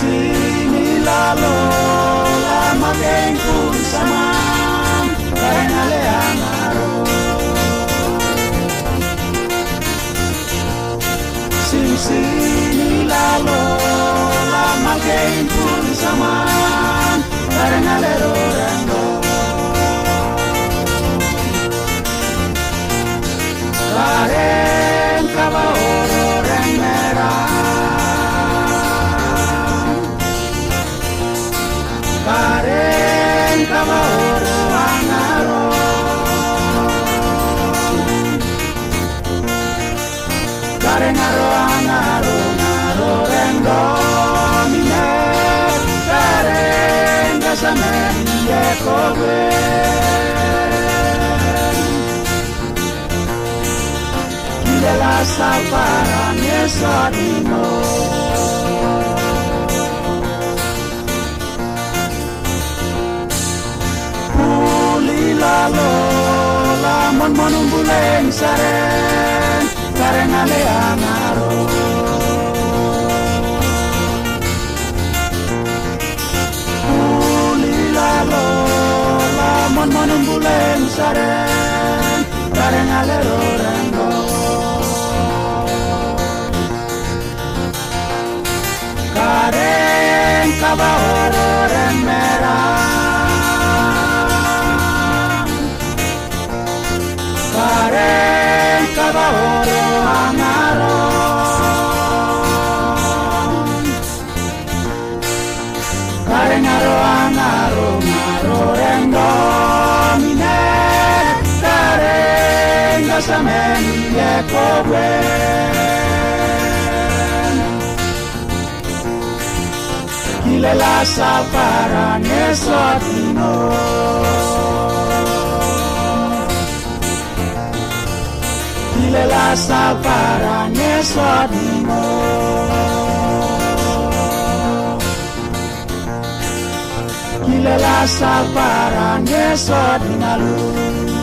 sini lalo lama geng pun sama karena leangaro sini lalo lama geng pun sama karena Lorengau karen kabaoro reng merah karen kabaoro angaro karen angaro Lorengau mine karen gasamen yekowe de la salvara nesodino lalo lamon monumbuleng saren karena leangaro lalo lamon monumbuleng saren karena Lorengau karen kabaoro reng merah karen kabaoro angaro karen angaro Lorengau mine karen gasamen yekowe Kile la salvara nesodino Kile la salvara nesodino Kile la salvara nesodino